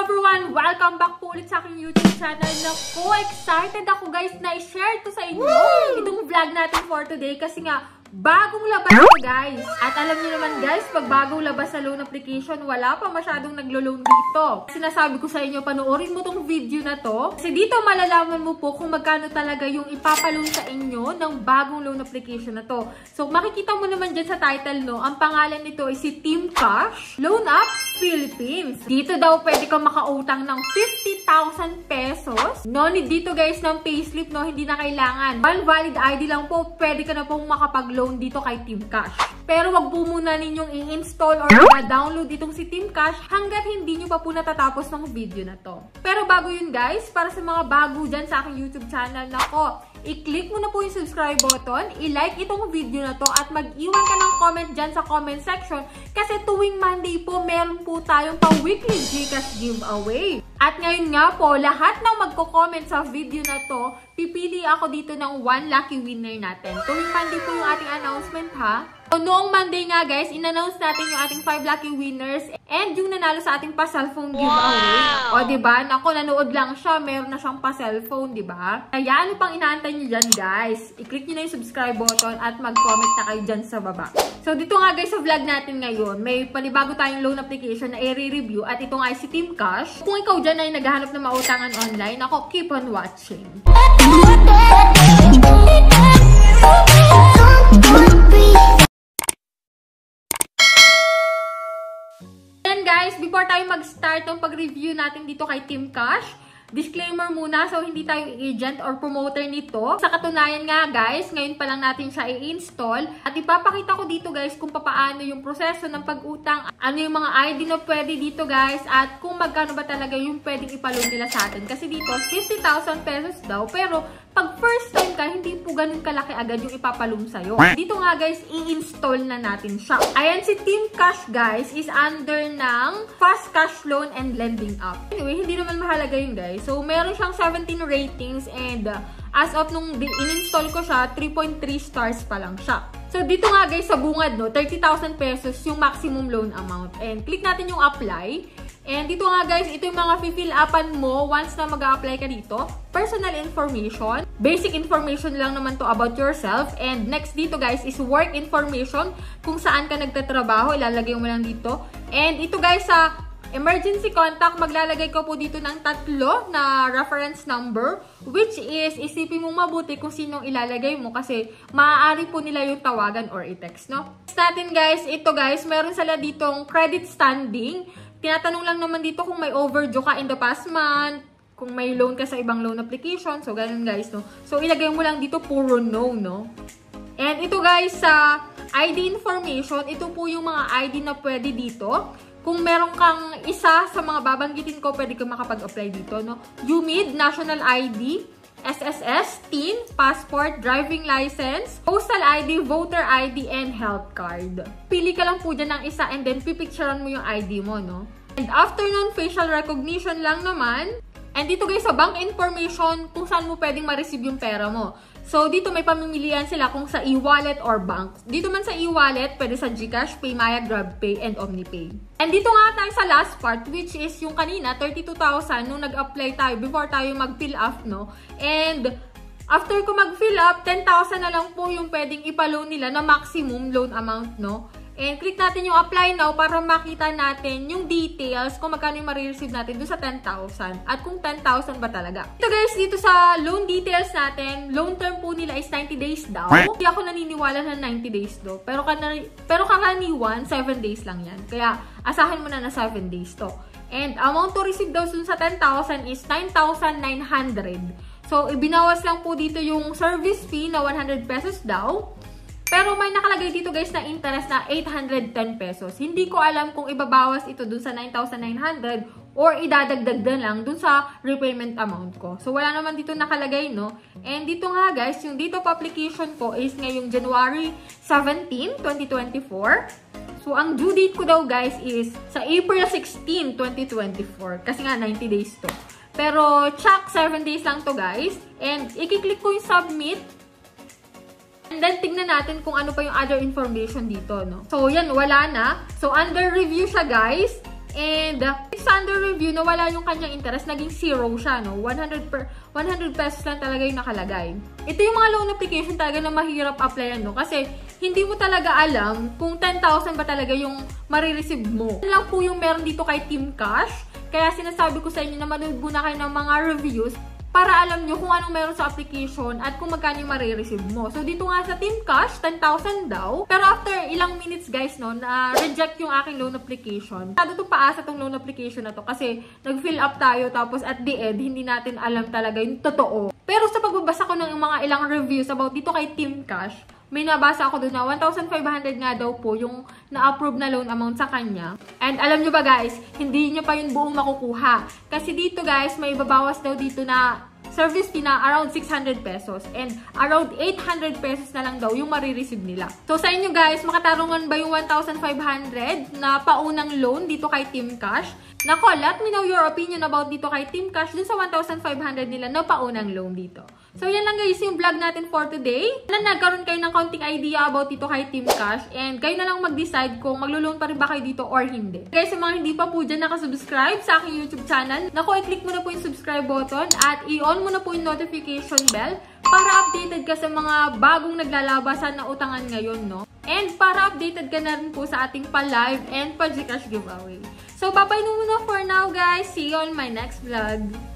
everyone! Welcome back po ulit sa aking YouTube channel. Naku, excited ako guys na i-share to sa inyo itong vlog natin for today kasi nga bagong labas ito guys. At alam niyo naman guys, pag bagong labas sa loan application, wala pa masyadong naglo-loan dito. Sinasabi ko sa inyo, panoorin mo tong video na to. Kasi dito malalaman mo po kung magkano talaga yung ipapaloan sa inyo ng bagong loan application na to. So makikita mo naman dyan sa title, no, ang pangalan nito ay si Team Cash Loan App Philippines. Dito daw pwede kang makautang ng 50,000 pesos. No need dito guys ng payslip, no, hindi na kailangan. One valid ID lang po, pwede ka na pong makapag-loan dito kay Team Cash. Pero wag po muna ninyong i-install or i-download itong si Team Cash hanggat hindi nyo pa po natatapos ng video na to. Pero bago yun guys, para sa mga bago dyan sa aking YouTube channel, nako, i-click mo na po yung subscribe button, i-like itong video na to at mag-iwan ka ng comment dyan sa comment section kasi tuwing Monday po meron po tayong pa-weekly Gcash giveaway. At ngayon nga po, lahat ng magko-comment sa video na to, pipili ako dito ng 1 lucky winner natin. Tuwing Monday po yung ating announcement ha. So, noong Monday nga guys, in-announce natin yung ating 5 lucky winners and yung nanalo sa ating pa-cellphone giveaway. O diba? Naku, nanood lang siya, meron na siyang pa-cellphone, diba? Kaya ano pang inaantay nyo dyan guys? I-click nyo na yung subscribe button at mag-comment na kayo dyan sa baba. So dito nga guys sa vlog natin ngayon, may panibago tayong loan application na i-review at ito nga ay si Team Cash. Kung ikaw dyan ay naghahanap ng mautangan online, ako, keep on watching. Guys, before tayo mag-start ng pag-review natin dito kay Team Cash, disclaimer muna, so hindi tayo agent or promoter nito. Sa katunayan nga guys, ngayon pa lang natin siya i-install at ipapakita ko dito guys kung paano yung proseso ng pag-utang, ano yung mga ID na pwede dito guys, at kung magkano ba talaga yung pwedeng ipaloan nila sa atin. Kasi dito, 50,000 pesos daw, pero pag first time ka, hindi po ganun kalaki agad yung ipapaloan sa'yo. Dito nga guys, i-install na natin siya. Ayan, si Team Cash guys is under ng Fast Cash Loan and Lending App. Anyway, hindi naman mahalaga yun guys. So, meron siyang 17 ratings and as of nung in-install ko siya, 3.3 stars pa lang siya. So, dito nga guys, sa bungad, no, 30,000 pesos yung maximum loan amount. And click natin yung apply. And dito nga guys, ito yung mga fill upan mo once na mag-a-apply ka dito. Personal information. Basic information lang naman to about yourself. And next dito guys is work information. Kung saan ka nagtatrabaho, ilalagay mo lang dito. And ito guys sa emergency contact, maglalagay ko po dito ng 3 na reference number. Which is, isipin mo mabuti kung sinong ilalagay mo kasi maaari po nila yung tawagan or i-text, no? Next natin guys, ito guys, meron sila ditong credit standing. Tinatanong lang naman dito kung may overdue ka in the past month, kung may loan ka sa ibang loan application. So, ganun guys, no? So, ilagay mo lang dito puro no, no? And ito guys, sa ID information, ito po yung mga ID na pwede dito. Kung meron kang isa sa mga babanggitin ko, pwede kang makapag-apply dito, no? UMID, National ID, SSS, TIN, Passport, Driving License, Postal ID, Voter ID, and Health Card. Pili ka lang po dyan ng isa and then pipicturean mo yung ID mo, no? And after nun, facial recognition lang naman. And dito guys, sa bank information, kung saan mo pwedeng ma-receive yung pera mo. So, dito may pamimilian sila kung sa e-wallet or bank. Dito man sa e-wallet, pwede sa Gcash, Paymaya, GrabPay, and OmniPay. And dito nga tayo sa last part, which is yung kanina, 32,000 nung nag-apply tayo before tayo mag-fill up, no? And after ko mag-fill up, 10,000 na lang po yung pwedeng ipaloan nila na maximum loan amount, no? And click natin yung apply now para makita natin yung details kung magkano yung ma-receive natin doon sa 10,000 at kung 10,000 ba talaga. Ito guys, dito sa loan details natin, loan term po nila is 90 days daw. Hindi ako naniniwala na 90 days do. Pero karaniwan, 7 days lang yan. Kaya asahan mo na 7 days to. And amount to receive daw dun sa 10,000 is 9,900. So, ibinawas lang po dito yung service fee na 100 pesos daw. Pero may nakalagay dito guys na interest na 810 pesos. Hindi ko alam kung ibabawas ito dun sa 9,900 or idadagdag na lang dun sa repayment amount ko. So, wala naman dito nakalagay, no? And dito nga guys, yung dito pa application ko is ngayong January 17, 2024. So, ang due date ko daw guys is sa April 16, 2024. Kasi nga 90 days to. Pero, check 7 days lang to guys. And, i-click ko yung submit. And then, tignan natin kung ano pa yung other information dito, no? So, yan, wala na. So, under review siya, guys. And under review, nawala yung kanyang interest, naging 0 siya, no? 100 pesos lang talaga yung nakalagay. Ito yung mga loan application talaga na mahirap applyan, no? Kasi hindi mo talaga alam kung 10,000 ba talaga yung marireceive mo. Yan lang po yung meron dito kay Team Cash. Kaya sinasabi ko sa inyo na manood muna kayo ng mga reviews para alam nyo kung anong meron sa application at kung magkano yung marireceive mo. So, dito nga sa Team Cash, 10,000 daw. Pero after ilang minutes, guys, no, na-reject yung aking loan application. Masyado itong paasa itong loan application na to kasi nag-fill up tayo tapos at the end, hindi natin alam talaga yung totoo. Pero sa pagbabasa ko ng mga ilang reviews about dito kay Team Cash, may nabasa ako doon na 1,500 nga daw po yung na-approve na loan amount sa kanya. And alam nyo ba guys, hindi nyo pa yung buong makukuha. Kasi dito guys, may babawas daw dito na service fee na around 600 pesos. And around 800 pesos na lang daw yung marireceive nila. So sa inyo guys, makatarungan ba yung 1,500 na paunang loan dito kay Team Cash? Nako, let me know your opinion about dito kay Team Cash dun sa 1,500 nila na paunang loan dito. So, yan lang guys yung vlog natin for today. Nagkaroon kayo ng konting idea about dito kay Team Cash. And kayo na lang mag-decide kung maglo-loan pa rin ba kayo dito or hindi. Guys, sa mga hindi pa po dyan nakasubscribe sa aking YouTube channel, naku, i-click mo na po yung subscribe button at i-on mo na po yung notification bell para updated ka sa mga bagong naglalabasan na utangan ngayon, no? And para updated ka na rin po sa ating pa-live and pa-Gcash giveaway. So, bye-bye muna for now, guys. See you on my next vlog.